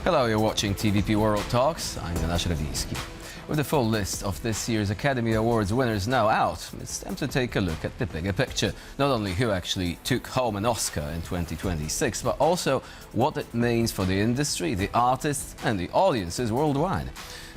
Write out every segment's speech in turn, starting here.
Hello, you're watching TVP World Talks. I'm Jonasz Rewiński. With the full list of this year's Academy Awards winners now out, it's time to take a look at the bigger picture. Not only who actually took home an Oscar in 2026, but also what it means for the industry, the artists and the audiences worldwide.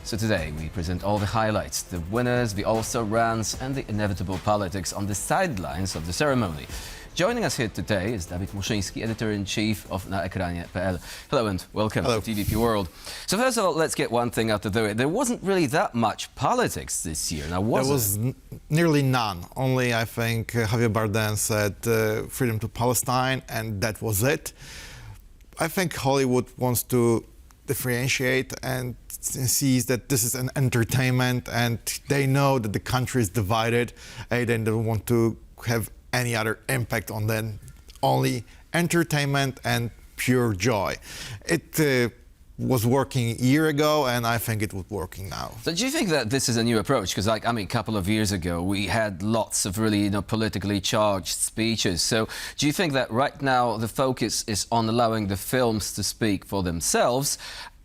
So today we present all the highlights, the winners, the all-star runs and the inevitable politics on the sidelines of the ceremony. Joining us here today is Dawid Muszyński, editor-in-chief of naEKRANIE.pl. Hello and welcome Hello. to TVP World. So first of all, let's get one thing out of the way. There wasn't really that much politics this year, now was There was nearly none. Only, I think, Javier Bardem said freedom to Palestine, and that was it. I think Hollywood wants to differentiate and sees that this is an entertainment, and they know that the country is divided, and they don't want to have any other impact on them, only entertainment and pure joy. It was working a year ago, and I think it was working now. So do you think that this is a new approach? Because, a couple of years ago, we had lots of really, politically charged speeches. So do you think that right now the focus is on allowing the films to speak for themselves?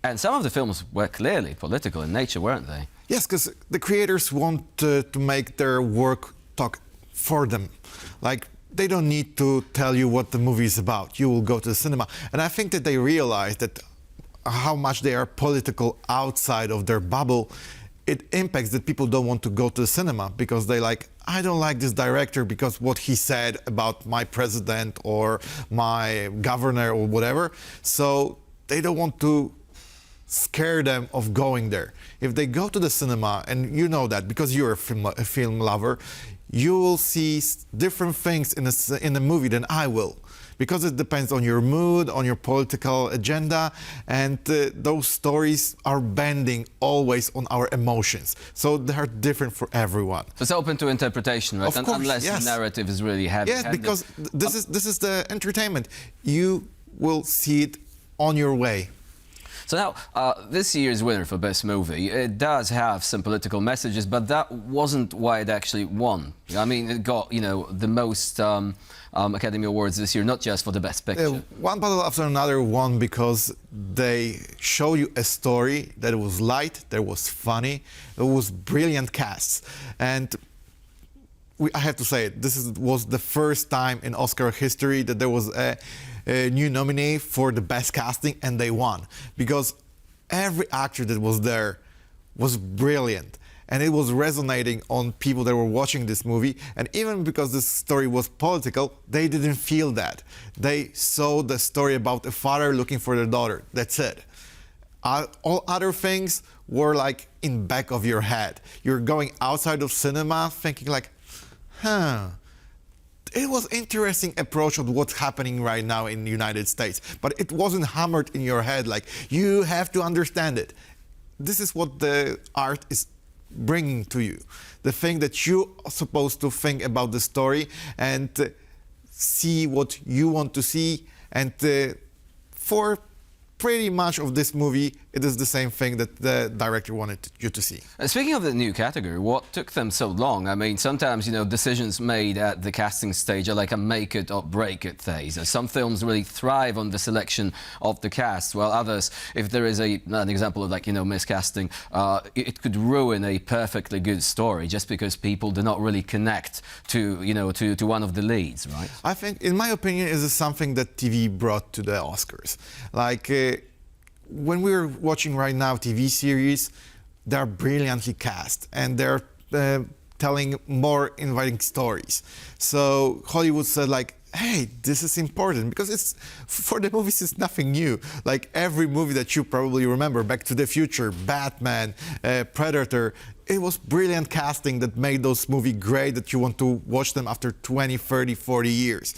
And some of the films were clearly political in nature, weren't they? Yes, because the creators want to make their work talk for them. Like, they don't need to tell you what the movie is about. You will go to the cinema. And I think that they realize that how much they are political outside of their bubble, it impacts that people don't want to go to the cinema because they like, I don't like this director because what he said about my president or my governor or whatever. So they don't want to scare them of going there. If they go to the cinema, and you know that because you're a film lover, you will see different things in a movie than I will, because it depends on your mood, on your political agenda, and those stories are bending always on our emotions. So they are different for everyone. So it's open to interpretation, right? Of course, unless yes. the narrative is really heavy. Yes, because this is the entertainment. You will see it on your way. So now, this year's winner for Best Movie, it does have some political messages, but that wasn't why it actually won. I mean, it got, the most Academy Awards this year, not just for the Best Picture. One battle after another won because they show you a story that was light, that was funny, it was brilliant casts. And I have to say it, was the first time in Oscar history that there was a new nominee for the best casting, and they won because every actor that was there was brilliant, and it was resonating on people that were watching this movie. And even because this story was political, they didn't feel that. They saw the story about a father looking for their daughter. That's it. All other things were like in back of your head. You're going outside of cinema thinking like, it was interesting approach of what's happening right now in the United States, but it wasn't hammered in your head like, you have to understand it. This is what the art is bringing to you. The thing that you are supposed to think about the story and see what you want to see. And for pretty much of this movie, it is the same thing that the director wanted you to see. Speaking of the new category, what took them so long? I mean, sometimes, decisions made at the casting stage are like a make it or break it phase. Some films really thrive on the selection of the cast, while others, if there is an example of miscasting, it could ruin a perfectly good story just because people do not really connect to one of the leads, right? I think, in my opinion, it is something that TV brought to the Oscars. Like, when we're watching right now TV series, they're brilliantly cast and they're telling more inviting stories. So Hollywood said like, hey, this is important because it's for the movies it's nothing new. Like every movie that you probably remember, Back to the Future, Batman, Predator, it was brilliant casting that made those movies great that you want to watch them after 20, 30, 40 years.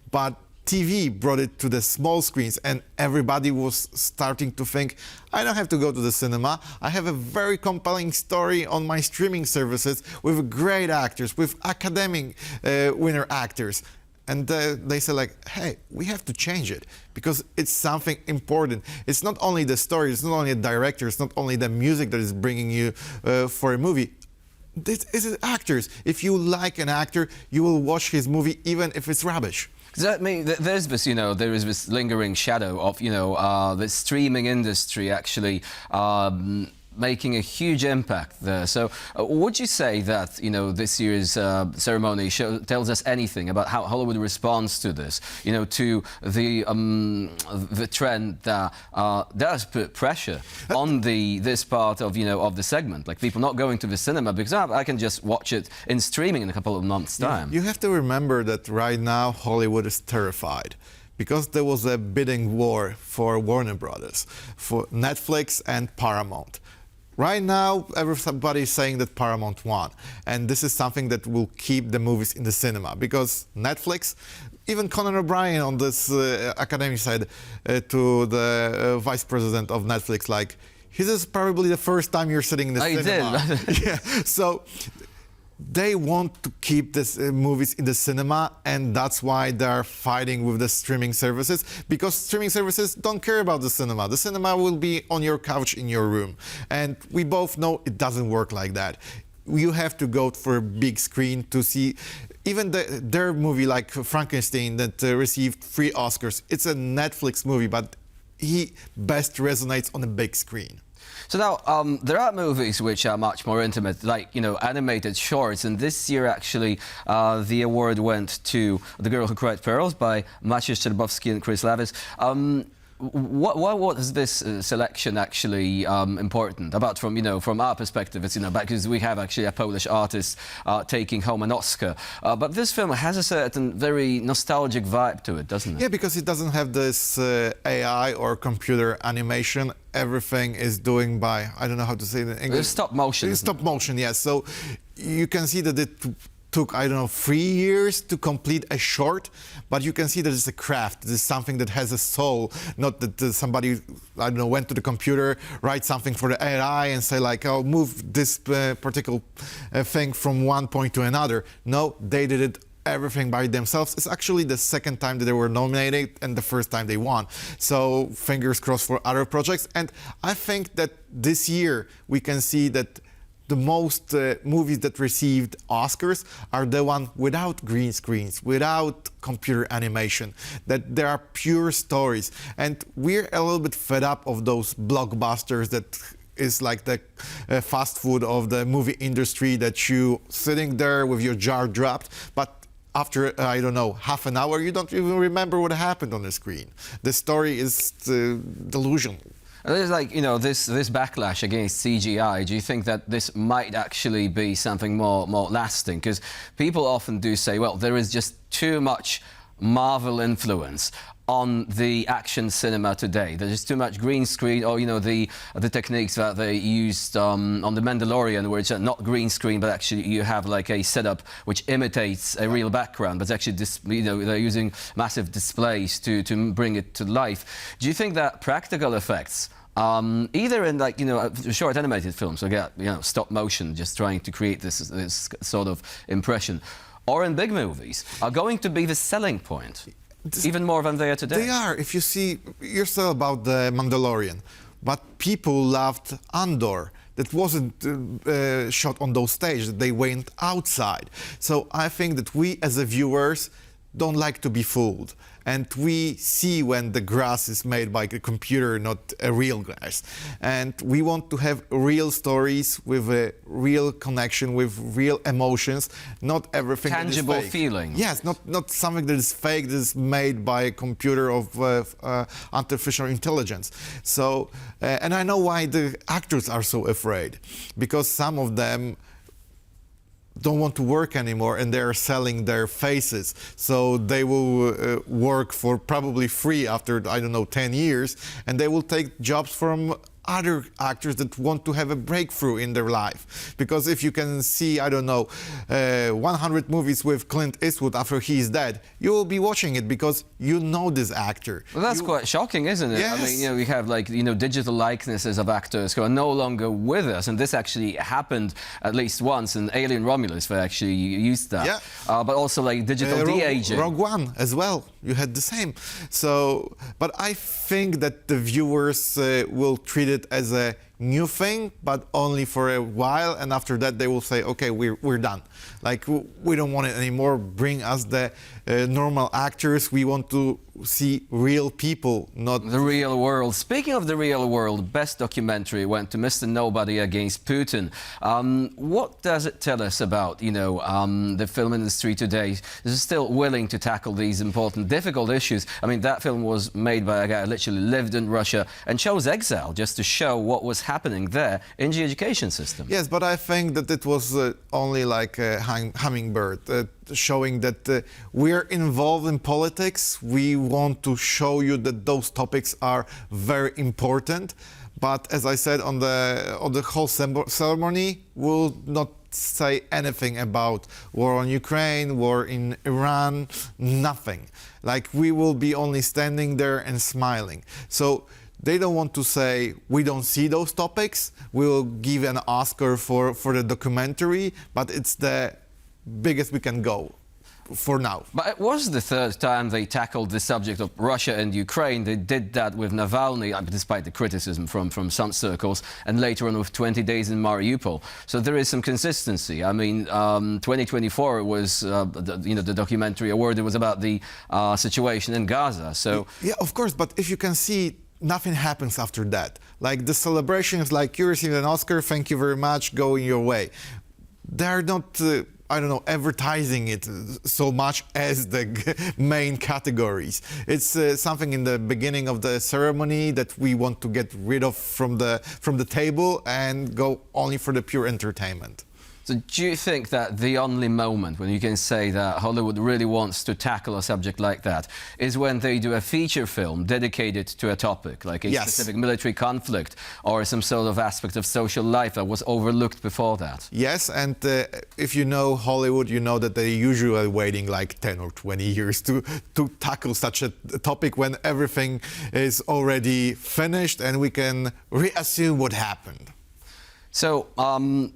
But TV brought it to the small screens, and everybody was starting to think, I don't have to go to the cinema. I have a very compelling story on my streaming services with great actors, with Academy winner actors. And they said like, hey, we have to change it because it's something important. It's not only the story, it's not only a director, it's not only the music that is bringing you for a movie. This is actors. If you like an actor, you will watch his movie even if it's rubbish. 'Cause I mean, there's this, there is this lingering shadow of, the streaming industry actually making a huge impact there. So would you say that, this year's ceremony tells us anything about how Hollywood responds to this, to the trend that does put pressure on this part of, of the segment, like people not going to the cinema because I can just watch it in streaming in a couple of months' time? You have to remember that right now Hollywood is terrified because there was a bidding war for Warner Brothers, for Netflix and Paramount. Right now, everybody is saying that Paramount won, and this is something that will keep the movies in the cinema, because Netflix, even Conan O'Brien on this academic side to the vice president of Netflix, like, this is probably the first time you're sitting in the cinema. Did. Yeah, so they want to keep these movies in the cinema, and that's why they're fighting with the streaming services, because streaming services don't care about the cinema. The cinema will be on your couch in your room, and we both know it doesn't work like that. You have to go for a big screen to see even their movie like Frankenstein that received 3 Oscars. It's a Netflix movie, but he best resonates on a big screen. So now, there are movies which are much more intimate, like, animated shorts. And this year, actually, the award went to The Girl Who Cried Pearls by Maciej Szczerbowski and Chris Lavis. What is this selection actually important? About from our perspective, it's, because we have actually a Polish artist taking home an Oscar. But this film has a certain very nostalgic vibe to it, doesn't it? Yeah, because it doesn't have this AI or computer animation. Everything is doing by, I don't know how to say it in English. It's stop motion. It's stop motion, yes. So you can see that it took, I don't know, 3 years to complete a short, but you can see that it's a craft. This is something that has a soul, not that somebody, I don't know, went to the computer, write something for the AI and say like, oh, move this particular thing from one point to another. No, they did it everything by themselves. It's actually the second time that they were nominated and the first time they won. So fingers crossed for other projects. And I think that this year we can see that the most movies that received Oscars are the one without green screens, without computer animation, that there are pure stories. And we're a little bit fed up of those blockbusters that is like the fast food of the movie industry, that you sitting there with your jaw dropped, but after, I don't know, half an hour, you don't even remember what happened on the screen. The story is delusional. There's like, this backlash against CGI. Do you think that this might actually be something more lasting? Because people often do say, well, there is just too much Marvel influence on the action cinema today. There's too much green screen, or the techniques that they used on The Mandalorian, where it's not green screen, but actually you have like a setup which imitates a real background, but actually they're using massive displays to bring it to life. Do you think that practical effects, either in like short animated films, again, stop motion, just trying to create this sort of impression, or in big movies, are going to be the selling point? Even more than they are today. They are. If you see, you're still about the Mandalorian, but people loved Andor. That wasn't shot on those stages. They went outside. So I think that we, as a viewers, don't like to be fooled. And we see when the grass is made by a computer, not a real grass. And we want to have real stories with a real connection, with real emotions, not everything tangible that is fake. Feeling. Yes, not something that is fake, that is made by a computer of artificial intelligence. So, and I know why the actors are so afraid, because some of them don't want to work anymore, and they're selling their faces. So they will work for probably free after, I don't know, 10 years, and they will take jobs from other actors that want to have a breakthrough in their life. Because if you can see, I don't know, 100 movies with Clint Eastwood after he's dead, you will be watching it because you know this actor. Well, that's quite shocking, isn't it? Yes. I mean, we have like, digital likenesses of actors who are no longer with us, and this actually happened at least once in Alien Romulus, they actually used that. Yeah. But also like digital de-aging. Rogue One as well, you had the same. So, but I think that the viewers will treat it as a new thing, but only for a while, and after that they will say, okay, we're done. Like, we don't want it anymore. Bring us the normal actors. We want to see real people, not the real world. Speaking of the real world, best documentary went to Mr. Nobody Against Putin. What does it tell us about, the film industry today? Is it still willing to tackle these important, difficult issues? I mean, that film was made by a guy who literally lived in Russia and chose exile just to show what was happening there in the education system. Yes, but I think that it was only like a hummingbird, showing that we're involved in politics. We want to show you that those topics are very important. But as I said, on the whole ceremony, we'll not say anything about war on Ukraine, war in Iran, nothing. Like, we will be only standing there and smiling. So they don't want to say, we don't see those topics. We will give an Oscar for the documentary, but it's the biggest we can go for now. But it was the third time they tackled the subject of Russia and Ukraine. They did that with Navalny, despite the criticism from some circles, and later on with 20 Days in Mariupol. So there is some consistency. I mean, 2024 was, the documentary award. It was about the situation in Gaza. So yeah, of course. But if you can see, nothing happens after that. Like, the celebration is like, you received an Oscar, thank you very much, go in your way. They're not, I don't know, advertising it so much as the main categories. It's something in the beginning of the ceremony that we want to get rid of from the table and go only for the pure entertainment. So do you think that the only moment when you can say that Hollywood really wants to tackle a subject like that is when they do a feature film dedicated to a topic, like a specific military conflict or some sort of aspect of social life that was overlooked before that? Yes, and if you know Hollywood, you know that they're usually waiting like 10 or 20 years to tackle such a topic when everything is already finished and we can reassume what happened. So,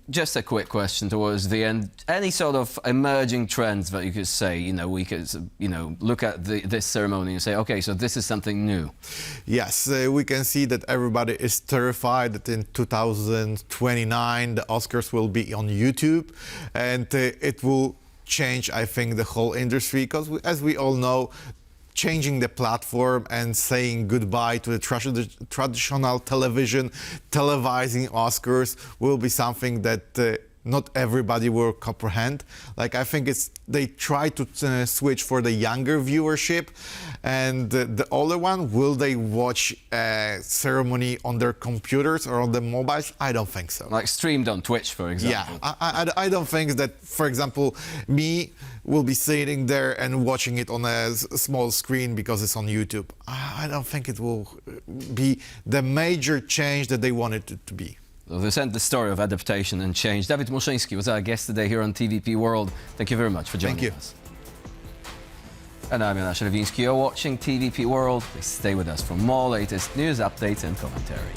just a quick question towards the end. Any sort of emerging trends that you could say, we could, look at this ceremony and say, okay, so this is something new? Yes, we can see that everybody is terrified that in 2029 the Oscars will be on YouTube, and it will change, I think, the whole industry, because as we all know, changing the platform and saying goodbye to the traditional television, televising Oscars will be something that not everybody will comprehend. Like, I think they try to switch for the younger viewership, and the older one, will they watch a ceremony on their computers or on the mobiles? I don't think so. Like streamed on Twitch, for example. Yeah, I don't think that, for example, me will be sitting there and watching it on a small screen because it's on YouTube. I don't think it will be the major change that they wanted it to be. Well, this ends the story of adaptation and change. Dawid Muszyński was our guest today here on TVP World. Thank you very much for joining us. And I'm Jonasz Rewiński. You're watching TVP World. Please stay with us for more latest news updates and commentary.